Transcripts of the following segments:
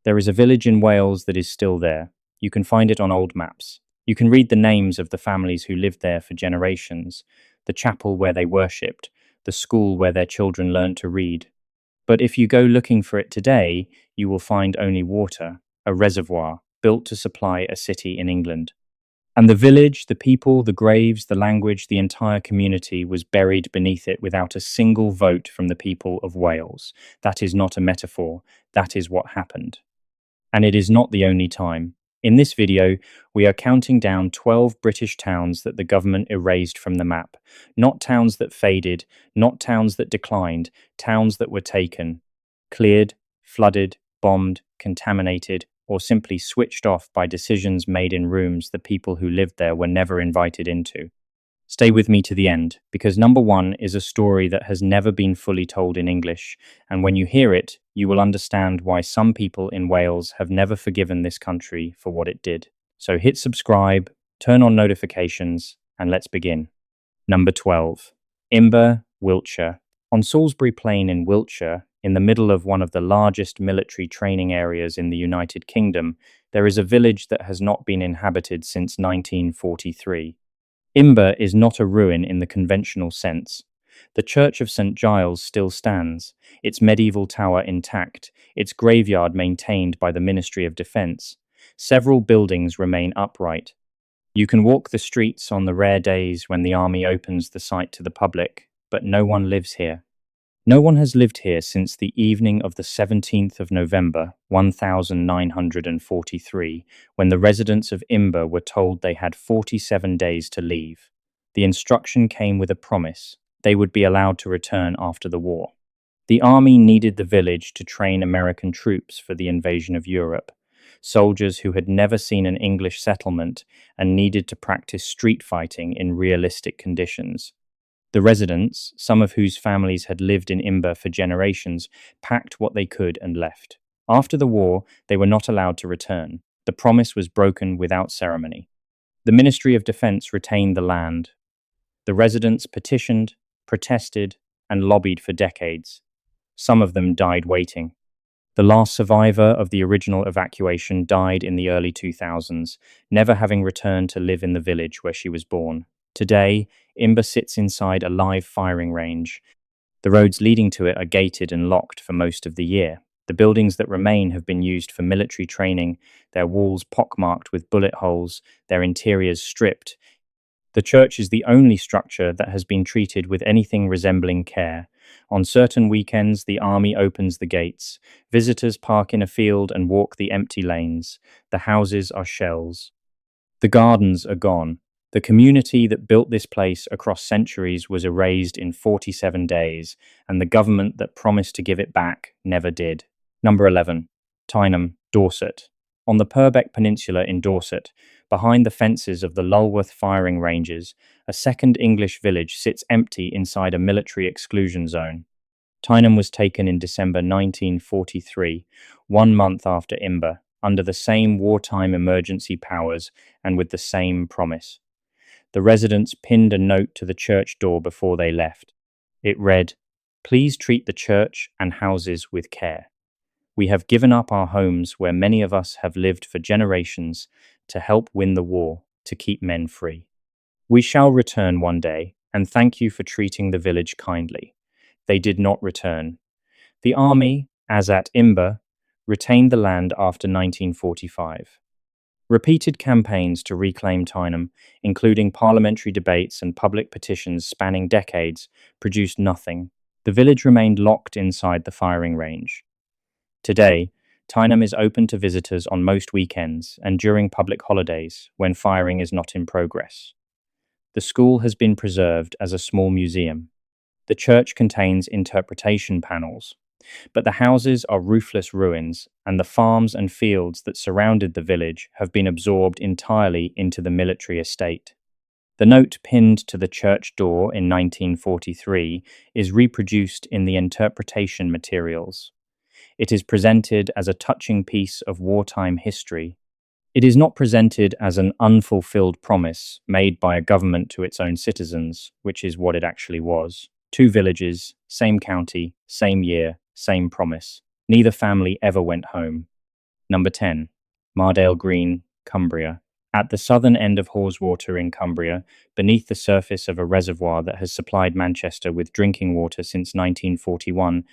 There is a village in Wales that is still there. You can find it on old maps. You can read the names of the families who lived there for generations, the chapel where they worshipped, the school where their children learned to read. But if you go looking for it today, you will find only water, a reservoir built to supply a city in England. And the village, the people, the graves, the language, the entire community was buried beneath it without a single vote from the people of Wales. That is not a metaphor. That is what happened. And it is not the only time. In this video, we are counting down 12 British towns that the government erased from the map. Not towns that faded, not towns that declined, towns that were taken, cleared, flooded, bombed, contaminated, or simply switched off by decisions made in rooms the people who lived there were never invited into. Stay with me to the end, because number one is a story that has never been fully told in English, and when you hear it, you will understand why some people in Wales have never forgiven this country for what it did. So hit subscribe, turn on notifications, and let's begin. Number 12. Imber, Wiltshire. On Salisbury Plain in Wiltshire, in the middle of one of the largest military training areas in the United Kingdom, there is a village that has not been inhabited since 1943. Imber is not a ruin in the conventional sense. The Church of St. Giles still stands, its medieval tower intact, its graveyard maintained by the Ministry of Defence. Several buildings remain upright. You can walk the streets on the rare days when the army opens the site to the public, but no one lives here. No one has lived here since the evening of the 17th of November, 1943, when the residents of Imber were told they had 47 days to leave. The instruction came with a promise. They would be allowed to return after the war. The army needed the village to train American troops for the invasion of Europe, soldiers who had never seen an English settlement and needed to practice street fighting in realistic conditions. The residents, some of whose families had lived in Imber for generations, packed what they could and left. After the war, they were not allowed to return. The promise was broken without ceremony. The Ministry of Defence retained the land. The residents petitioned, protested, and lobbied for decades. Some of them died waiting. The last survivor of the original evacuation died in the early 2000s, never having returned to live in the village where she was born. Today, Imber sits inside a live firing range. The roads leading to it are gated and locked for most of the year. The buildings that remain have been used for military training, their walls pockmarked with bullet holes, their interiors stripped. The church is the only structure that has been treated with anything resembling care. On certain weekends, the army opens the gates. Visitors park in a field and walk the empty lanes. The houses are shells. The gardens are gone. The community that built this place across centuries was erased in 47 days, and the government that promised to give it back never did. Number 11. Tyneham, Dorset. On the Purbeck Peninsula in Dorset, behind the fences of the Lulworth firing ranges, a second English village sits empty inside a military exclusion zone. Tyneham was taken in December 1943, 1 month after Imber, under the same wartime emergency powers and with the same promise. The residents pinned a note to the church door before they left. It read, "Please treat the church and houses with care. We have given up our homes where many of us have lived for generations to help win the war, to keep men free. We shall return one day, and thank you for treating the village kindly." They did not return. The army, as at Imber, retained the land after 1945. Repeated campaigns to reclaim Tyneham, including parliamentary debates and public petitions spanning decades, produced nothing. The village remained locked inside the firing range. Today, Tyneham is open to visitors on most weekends and during public holidays when firing is not in progress. The school has been preserved as a small museum. The church contains interpretation panels, but the houses are roofless ruins, and the farms and fields that surrounded the village have been absorbed entirely into the military estate. The note pinned to the church door in 1943 is reproduced in the interpretation materials. It is presented as a touching piece of wartime history. It is not presented as an unfulfilled promise made by a government to its own citizens, which is what it actually was. 2 villages, same county, same year, same promise. Neither family ever went home. Number 10. Mardale Green, Cumbria. At the southern end of Haweswater in Cumbria, beneath the surface of a reservoir that has supplied Manchester with drinking water since 1941,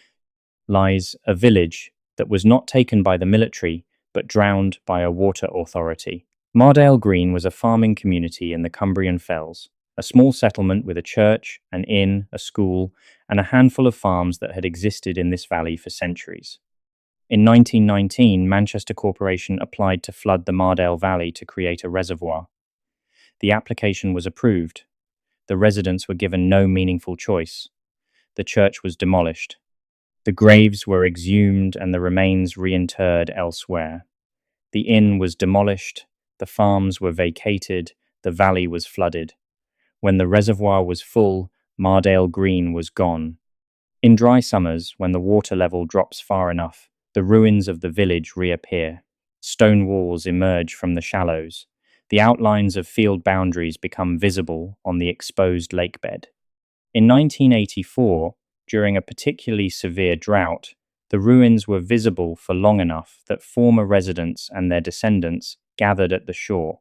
lies a village that was not taken by the military, but drowned by a water authority. Mardale Green was a farming community in the Cumbrian Fells, a small settlement with a church, an inn, a school, and a handful of farms that had existed in this valley for centuries. In 1919, Manchester Corporation applied to flood the Mardale Valley to create a reservoir. The application was approved. The residents were given no meaningful choice. The church was demolished. The graves were exhumed and the remains reinterred elsewhere. The inn was demolished, the farms were vacated, the valley was flooded. When the reservoir was full, Mardale Green was gone. In dry summers, when the water level drops far enough, the ruins of the village reappear. Stone walls emerge from the shallows. The outlines of field boundaries become visible on the exposed lakebed. In 1984, during a particularly severe drought, the ruins were visible for long enough that former residents and their descendants gathered at the shore.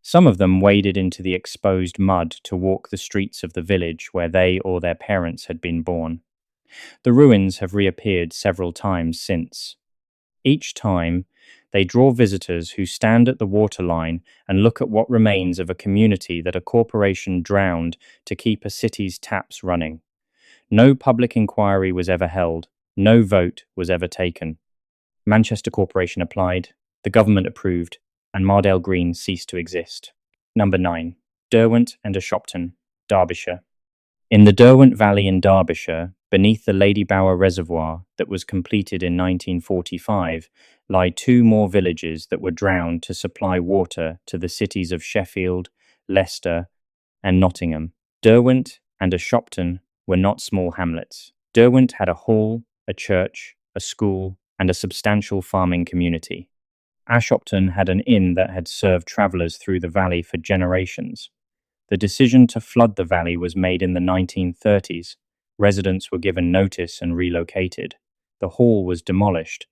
Some of them waded into the exposed mud to walk the streets of the village where they or their parents had been born. The ruins have reappeared several times since. Each time, they draw visitors who stand at the waterline and look at what remains of a community that a corporation drowned to keep a city's taps running. No public inquiry was ever held. No vote was ever taken. Manchester Corporation applied, the government approved, and Mardale Green ceased to exist. Number 9. Derwent and Ashopton, Derbyshire. In the Derwent Valley in Derbyshire, beneath the Lady Bower Reservoir that was completed in 1945, lie two more villages that were drowned to supply water to the cities of Sheffield, Leicester, and Nottingham. Derwent and Ashopton were not small hamlets. Derwent had a hall, a church, a school, and a substantial farming community. Ashopton had an inn that had served travellers through the valley for generations. The decision to flood the valley was made in the 1930s. Residents were given notice and relocated. The hall was demolished.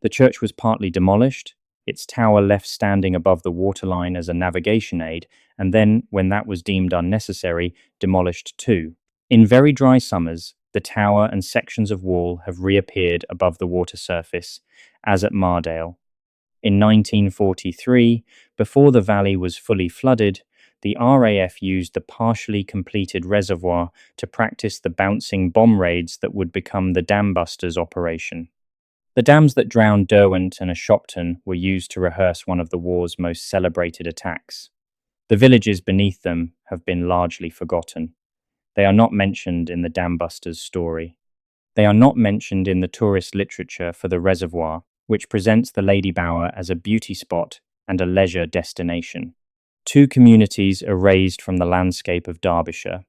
The church was partly demolished, its tower left standing above the waterline as a navigation aid, and then, when that was deemed unnecessary, demolished too. In very dry summers, the tower and sections of wall have reappeared above the water surface, as at Mardale. In 1943, before the valley was fully flooded, the RAF used the partially completed reservoir to practice the bouncing bomb raids that would become the Dam Busters operation. The dams that drowned Derwent and Ashopton were used to rehearse one of the war's most celebrated attacks. The villages beneath them have been largely forgotten. They are not mentioned in the Dam Busters story. They are not mentioned in the tourist literature for the reservoir, which presents the Lady Bower as a beauty spot and a leisure destination. Two communities erased from the landscape of Derbyshire,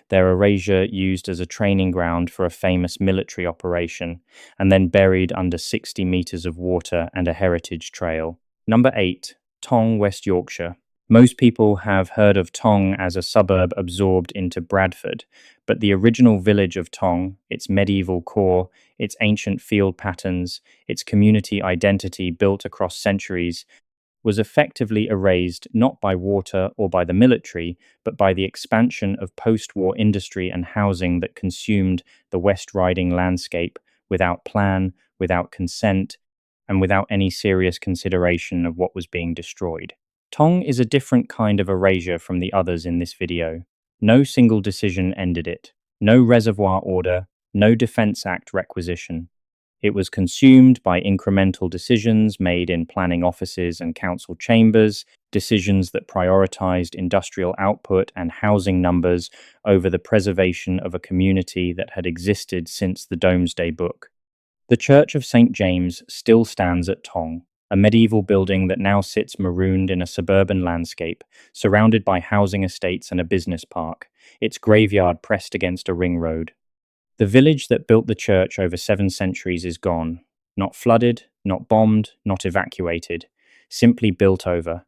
their erasure used as a training ground for a famous military operation, and then buried under 60 metres of water and a heritage trail. Number 8. Tong, West Yorkshire. Most people have heard of Tong as a suburb absorbed into Bradford, but the original village of Tong, its medieval core, its ancient field patterns, its community identity built across centuries, was effectively erased not by water or by the military, but by the expansion of post-war industry and housing that consumed the West Riding landscape without plan, without consent, and without any serious consideration of what was being destroyed. Tong is a different kind of erasure from the others in this video. No single decision ended it. No reservoir order, no Defence Act requisition. It was consumed by incremental decisions made in planning offices and council chambers, decisions that prioritized industrial output and housing numbers over the preservation of a community that had existed since the Domesday Book. The Church of St. James still stands at Tong, a medieval building that now sits marooned in a suburban landscape, surrounded by housing estates and a business park, its graveyard pressed against a ring road. The village that built the church over 7 centuries is gone. Not flooded, not bombed, not evacuated. Simply built over.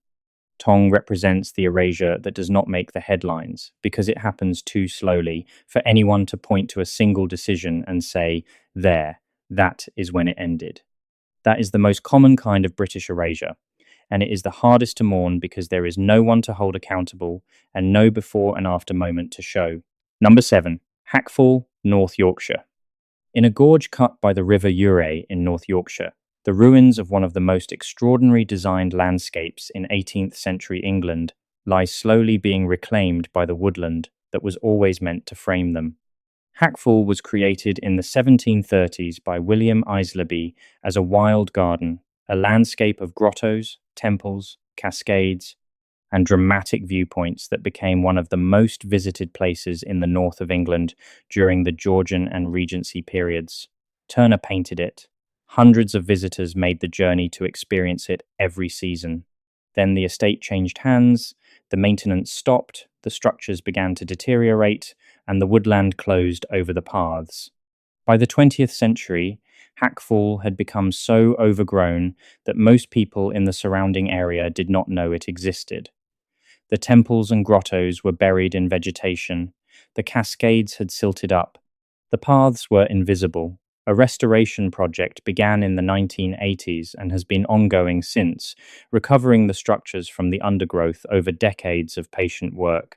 Tong represents the erasure that does not make the headlines, because it happens too slowly for anyone to point to a single decision and say, there, that is when it ended. That is the most common kind of British erasure, and it is the hardest to mourn because there is no one to hold accountable and no before and after moment to show. Number 7. Hackfall, North Yorkshire. In a gorge cut by the River Uray in North Yorkshire, the ruins of one of the most extraordinary designed landscapes in 18th century England lie slowly being reclaimed by the woodland that was always meant to frame them. Hackfall was created in the 1730s by William Aislabie as a wild garden, a landscape of grottos, temples, cascades, and dramatic viewpoints that became one of the most visited places in the north of England during the Georgian and Regency periods. Turner painted it. Hundreds of visitors made the journey to experience it every season. Then the estate changed hands, the maintenance stopped, the structures began to deteriorate, and the woodland closed over the paths. By the 20th century, Hackfall had become so overgrown that most people in the surrounding area did not know it existed. The temples and grottos were buried in vegetation, the cascades had silted up, the paths were invisible. A restoration project began in the 1980s and has been ongoing since, recovering the structures from the undergrowth over decades of patient work.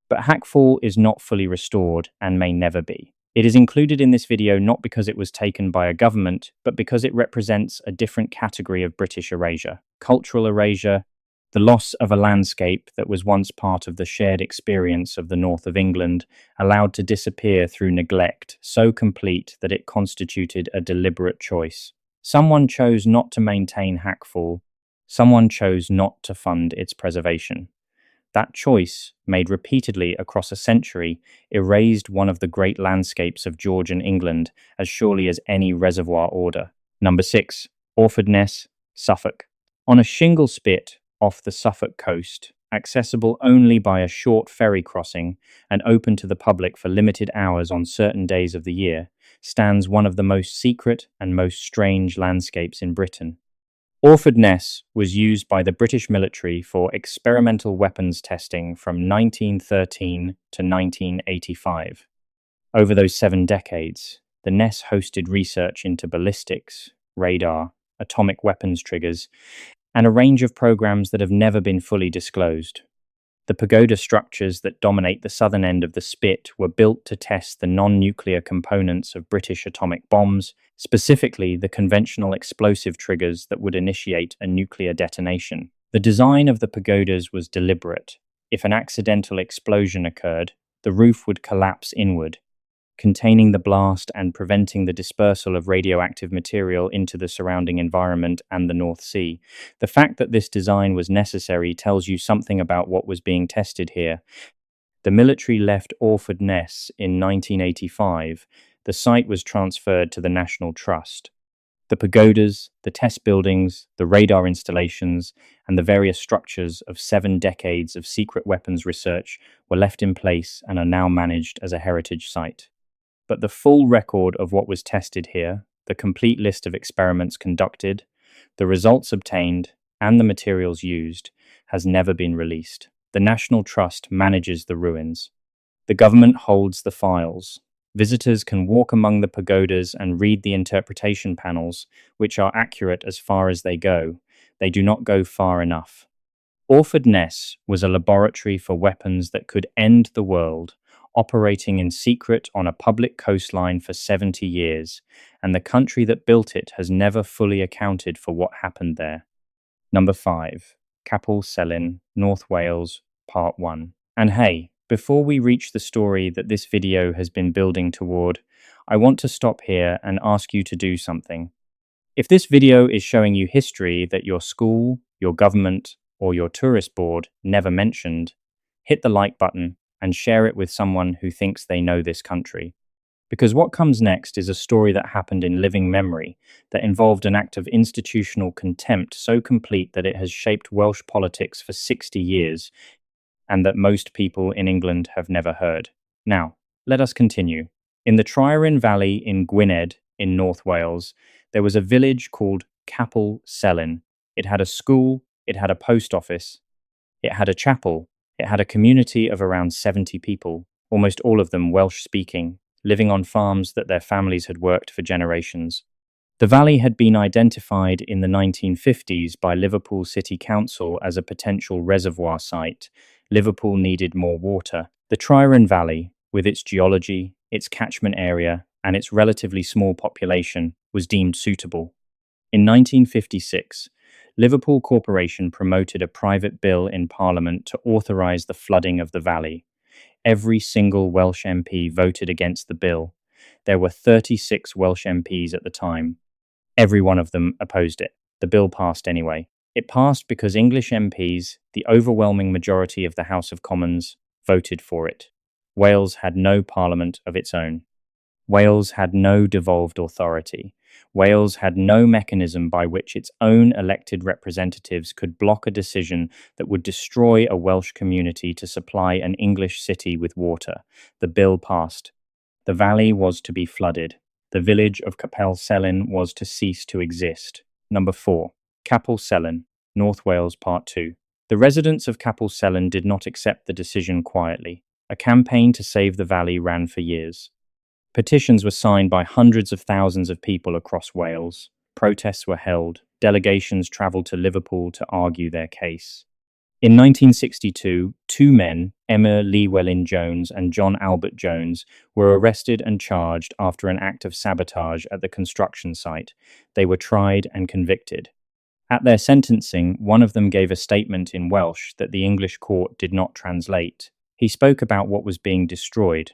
But Hackfall is not fully restored and may never be. It is included in this video not because it was taken by a government, but because it represents a different category of British erasure. Cultural erasure, the loss of a landscape that was once part of the shared experience of the north of England, allowed to disappear through neglect so complete that it constituted a deliberate choice. Someone chose not to maintain Hackfall. Someone chose not to fund its preservation. That choice, made repeatedly across a century, erased one of the great landscapes of Georgian England as surely as any reservoir order. Number 6. Orford Ness, Suffolk. On a shingle spit off the Suffolk coast, accessible only by a short ferry crossing and open to the public for limited hours on certain days of the year, stands one of the most secret and most strange landscapes in Britain. Orford Ness was used by the British military for experimental weapons testing from 1913 to 1985. Over those 7 decades, the Ness hosted research into ballistics, radar, atomic weapons triggers, and a range of programs that have never been fully disclosed. The pagoda structures that dominate the southern end of the spit were built to test the non-nuclear components of British atomic bombs, specifically the conventional explosive triggers that would initiate a nuclear detonation. The design of the pagodas was deliberate. If an accidental explosion occurred, the roof would collapse inward, containing the blast and preventing the dispersal of radioactive material into the surrounding environment and the North Sea. The fact that this design was necessary tells you something about what was being tested here. The military left Orford Ness in 1985. The site was transferred to the National Trust. The pagodas, the test buildings, the radar installations, and the various structures of 7 decades of secret weapons research were left in place and are now managed as a heritage site. But the full record of what was tested here, the complete list of experiments conducted, the results obtained, and the materials used, has never been released. The National Trust manages the ruins. The government holds the files. Visitors can walk among the pagodas and read the interpretation panels, which are accurate as far as they go. They do not go far enough. Orford Ness was a laboratory for weapons that could end the world, operating in secret on a public coastline for 70 years, and the country that built it has never fully accounted for what happened there. Number 5. Capel Celyn, North Wales, Part 1. And hey, before we reach the story that this video has been building toward, I want to stop here and ask you to do something. If this video is showing you history that your school, your government, or your tourist board never mentioned, hit the like button and share it with someone who thinks they know this country. Because what comes next is a story that happened in living memory, that involved an act of institutional contempt so complete that it has shaped Welsh politics for 60 years, and that most people in England have never heard. Now, let us continue. In the Tryweryn Valley in Gwynedd, in North Wales, there was a village called Capel Celyn. It had a school, it had a post office, it had a chapel, it had a community of around 70 people, almost all of them Welsh-speaking, living on farms that their families had worked for generations. The valley had been identified in the 1950s by Liverpool City Council as a potential reservoir site. Liverpool needed more water. The Tryweryn Valley, with its geology, its catchment area, and its relatively small population, was deemed suitable. In 1956, Liverpool Corporation promoted a private bill in Parliament to authorise the flooding of the valley. Every single Welsh MP voted against the bill. There were 36 Welsh MPs at the time. Every one of them opposed it. The bill passed anyway. It passed because English MPs, the overwhelming majority of the House of Commons, voted for it. Wales had no parliament of its own. Wales had no devolved authority. Wales had no mechanism by which its own elected representatives could block a decision that would destroy a Welsh community to supply an English city with water. The bill passed. The valley was to be flooded. The village of Capel Celyn was to cease to exist. Number 4. Capel Celyn, North Wales Part 2. The residents of Capel Celyn did not accept the decision quietly. A campaign to save the valley ran for years. Petitions were signed by hundreds of thousands of people across Wales. Protests were held. Delegations travelled to Liverpool to argue their case. In 1962, two men, Emma Llewellyn-Jones and John Albert Jones, were arrested and charged after an act of sabotage at the construction site. They were tried and convicted. At their sentencing, one of them gave a statement in Welsh that the English court did not translate. He spoke about what was being destroyed.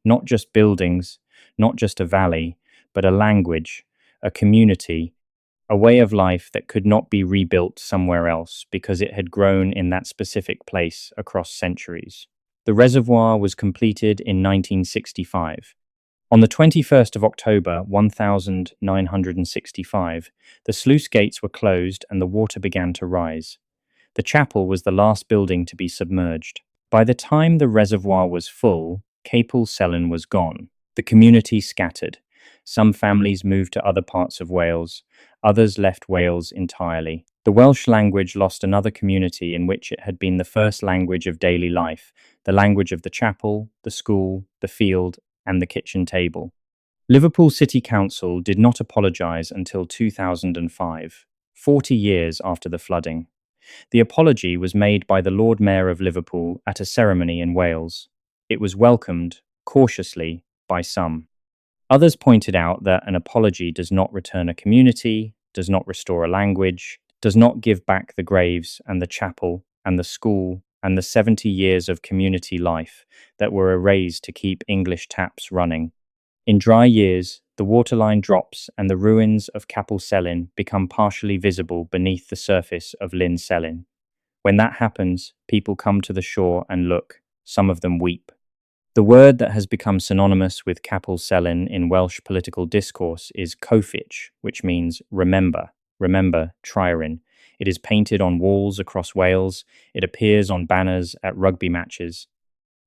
Not just buildings, not just a valley, but a language, a community, a way of life that could not be rebuilt somewhere else because it had grown in that specific place across centuries. The reservoir was completed in 1965. On the 21st of October 1965, the sluice gates were closed and the water began to rise. The chapel was the last building to be submerged. By the time the reservoir was full, Capel Celyn was gone. The community scattered. Some families moved to other parts of Wales. Others left Wales entirely. The Welsh language lost another community in which it had been the first language of daily life, the language of the chapel, the school, the field, and the kitchen table. Liverpool City Council did not apologise until 2005, 40 years after the flooding. The apology was made by the Lord Mayor of Liverpool at a ceremony in Wales. It was welcomed, cautiously, by some. Others pointed out that an apology does not return a community, does not restore a language, does not give back the graves and the chapel and the school and the 70 years of community life that were erased to keep English taps running. In dry years, the waterline drops and the ruins of Capel Celyn become partially visible beneath the surface of Llyn Celyn. When that happens, people come to the shore and look. Some of them weep. The word that has become synonymous with Capel Celyn in Welsh political discourse is Cofiwch, which means remember. Remember Tryweryn. It is painted on walls across Wales. It appears on banners at rugby matches.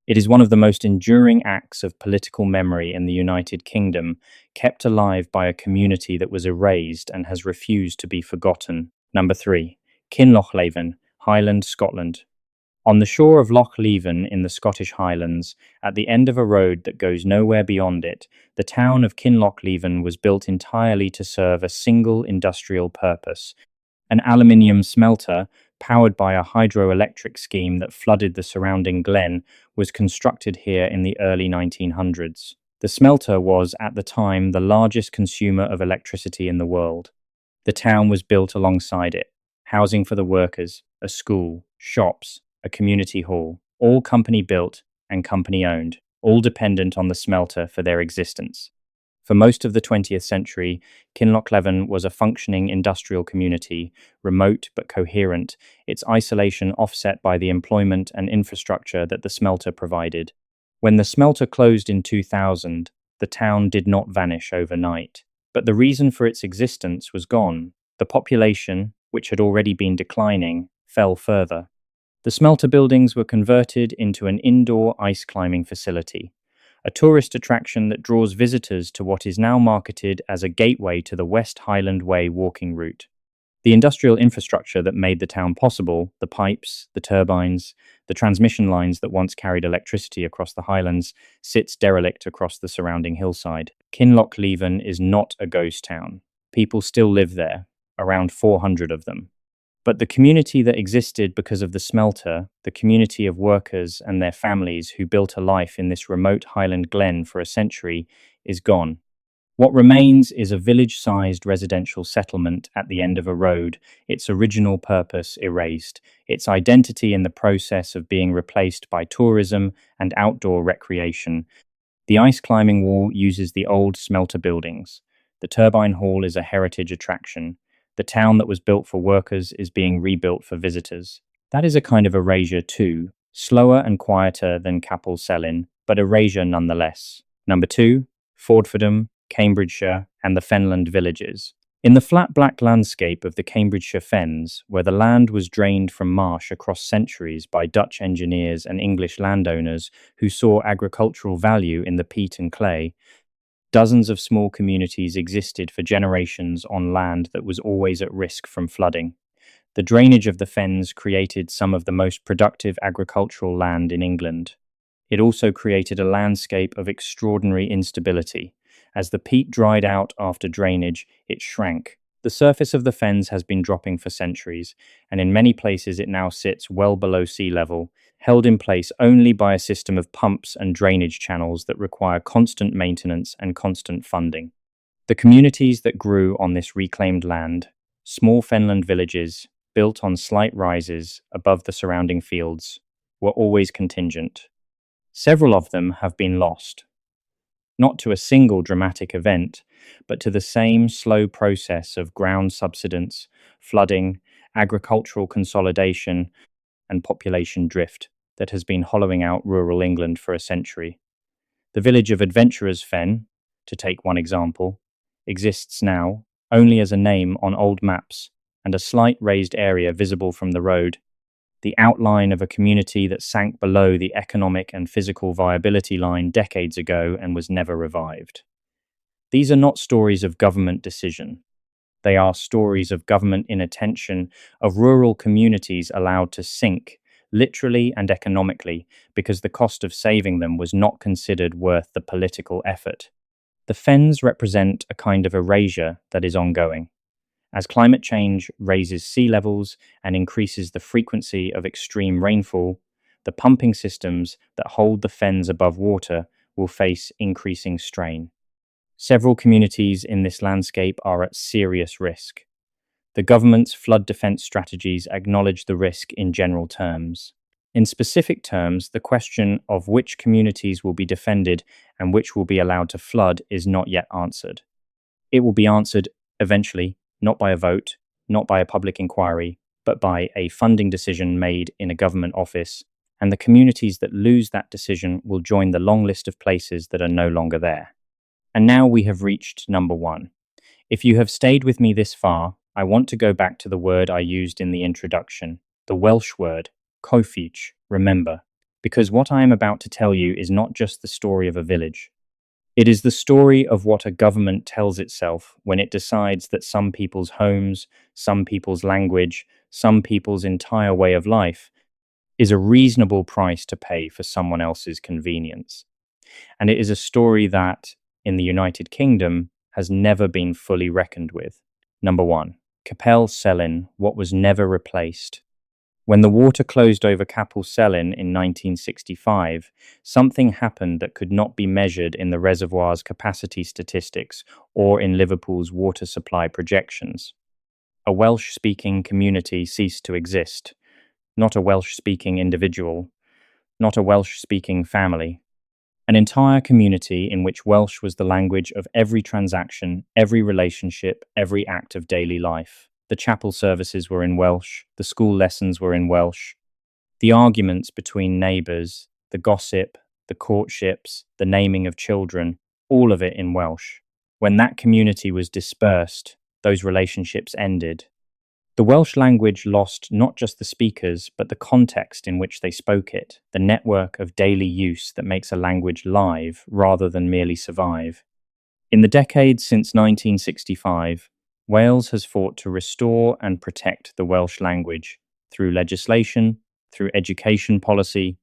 It is one of the most enduring acts of political memory in the United Kingdom, kept alive by a community that was erased and has refused to be forgotten. Number 3. Kinloch Leven, Highland, Scotland. On the shore of Loch Leven in the Scottish Highlands, at the end of a road that goes nowhere beyond it, the town of Kinloch Leven was built entirely to serve a single industrial purpose. An aluminium smelter, powered by a hydroelectric scheme that flooded the surrounding glen, was constructed here in the early 1900s. The smelter was, at the time, the largest consumer of electricity in the world. The town was built alongside it. Housing for the workers, a school, shops, a community hall, all company built and company owned, all dependent on the smelter for their existence. For most of the 20th century, Kinloch Leven was a functioning industrial community, remote but coherent, its isolation offset by the employment and infrastructure that the smelter provided. When the smelter closed in 2000, the town did not vanish overnight, but the reason for its existence was gone. The population, which had already been declining, fell further. The smelter buildings were converted into an indoor ice climbing facility, a tourist attraction that draws visitors to what is now marketed as a gateway to the West Highland Way walking route. The industrial infrastructure that made the town possible, the pipes, the turbines, the transmission lines that once carried electricity across the highlands, sits derelict across the surrounding hillside. Kinloch Leven is not a ghost town. People still live there, around 400 of them. But the community that existed because of the smelter, the community of workers and their families who built a life in this remote highland glen for a century, is gone. What remains is a village-sized residential settlement at the end of a road, its original purpose erased, its identity in the process of being replaced by tourism and outdoor recreation. The ice climbing wall uses the old smelter buildings. The turbine hall is a heritage attraction. The town that was built for workers is being rebuilt for visitors. That is a kind of erasure too, slower and quieter than Capel Celyn, but erasure nonetheless. Number 2, Fordfordham, Cambridgeshire, and the Fenland villages. In the flat black landscape of the Cambridgeshire Fens, where the land was drained from marsh across centuries by Dutch engineers and English landowners who saw agricultural value in the peat and clay, dozens of small communities existed for generations on land that was always at risk from flooding. The drainage of the Fens created some of the most productive agricultural land in England. It also created a landscape of extraordinary instability. As the peat dried out after drainage, it shrank. The surface of the Fens has been dropping for centuries, and in many places it now sits well below sea level, held in place only by a system of pumps and drainage channels that require constant maintenance and constant funding. The communities that grew on this reclaimed land, small fenland villages, built on slight rises above the surrounding fields, were always contingent. Several of them have been lost, not to a single dramatic event, but to the same slow process of ground subsidence, flooding, agricultural consolidation, and population drift that has been hollowing out rural England for a century. The village of Adventurers Fen, to take one example, exists now only as a name on old maps and a slight raised area visible from the road, the outline of a community that sank below the economic and physical viability line decades ago and was never revived. These are not stories of government decision. They are stories of government inattention, of rural communities allowed to sink, literally and economically, because the cost of saving them was not considered worth the political effort. The Fens represent a kind of erasure that is ongoing. As climate change raises sea levels and increases the frequency of extreme rainfall, the pumping systems that hold the Fens above water will face increasing strain. Several communities in this landscape are at serious risk. The government's flood defence strategies acknowledge the risk in general terms. In specific terms, the question of which communities will be defended and which will be allowed to flood is not yet answered. It will be answered eventually, not by a vote, not by a public inquiry, but by a funding decision made in a government office, and the communities that lose that decision will join the long list of places that are no longer there. And now we have reached number 1. If you have stayed with me this far, I want to go back to the word I used in the introduction, the Welsh word, Cofiwch, remember, because what I am about to tell you is not just the story of a village. It is the story of what a government tells itself when it decides that some people's homes, some people's language, some people's entire way of life is a reasonable price to pay for someone else's convenience. And it is a story that, in the United Kingdom, has never been fully reckoned with. Number 1. Capel Celyn, what was never replaced. When the water closed over Capel Celyn in 1965, something happened that could not be measured in the reservoir's capacity statistics or in Liverpool's water supply projections. A Welsh-speaking community ceased to exist, not a Welsh-speaking individual, not a Welsh-speaking family. An entire community in which Welsh was the language of every transaction, every relationship, every act of daily life. The chapel services were in Welsh, the school lessons were in Welsh. The arguments between neighbours, the gossip, the courtships, the naming of children, all of it in Welsh. When that community was dispersed, those relationships ended. The Welsh language lost not just the speakers, but the context in which they spoke it, the network of daily use that makes a language live rather than merely survive. In the decades since 1965, Wales has fought to restore and protect the Welsh language through legislation, through education policy,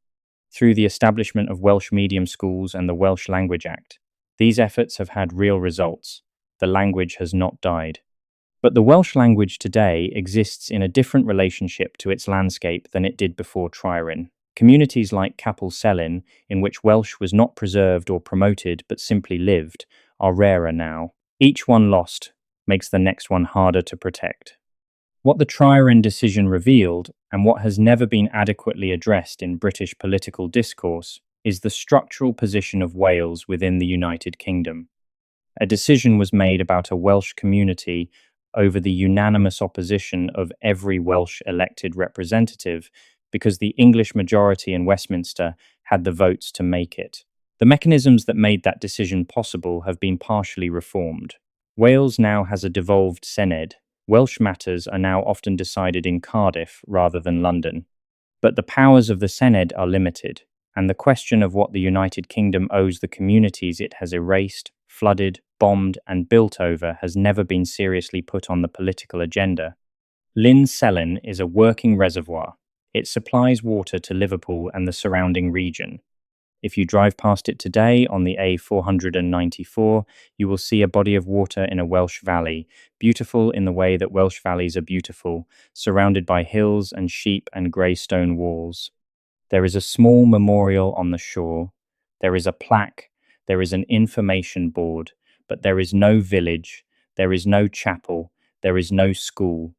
through the establishment of Welsh medium schools and the Welsh Language Act. These efforts have had real results. the language has not died. But the Welsh language today exists in a different relationship to its landscape than it did before Tryweryn. Communities like Capel Celyn, in which Welsh was not preserved or promoted but simply lived, are rarer now. Each one lost makes the next one harder to protect. What the Tryweryn decision revealed, and what has never been adequately addressed in British political discourse, is the structural position of Wales within the United Kingdom. A decision was made about a Welsh community over the unanimous opposition of every Welsh elected representative because the English majority in Westminster had the votes to make it. The mechanisms that made that decision possible have been partially reformed. Wales now has a devolved Senedd. Welsh matters are now often decided in Cardiff rather than London. But the powers of the Senedd are limited, and the question of what the United Kingdom owes the communities it has erased, flooded, bombed, and built over has never been seriously put on the political agenda. Llyn Celyn is a working reservoir. It supplies water to Liverpool and the surrounding region. If you drive past it today on the A494, you will see a body of water in a Welsh valley, beautiful in the way that Welsh valleys are beautiful, surrounded by hills and sheep and grey stone walls. There is a small memorial on the shore. There is a plaque. There is an information board. But there is no village. There is no chapel. There is no school.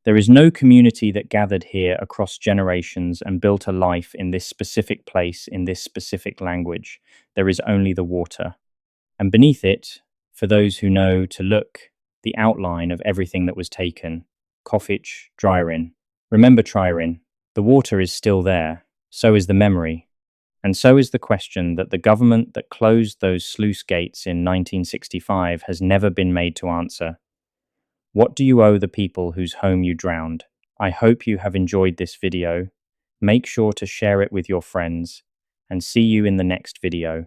There is no community that gathered here across generations and built a life in this specific place, in this specific language. There is only the water. And beneath it, for those who know to look, the outline of everything that was taken. Cofiwch Dryweryn. Remember Tryweryn. The water is still there. So is the memory. And so is the question that the government that closed those sluice gates in 1965 has never been made to answer. What do you owe the people whose home you drowned? I hope you have enjoyed this video. Make sure to share it with your friends, and see you in the next video.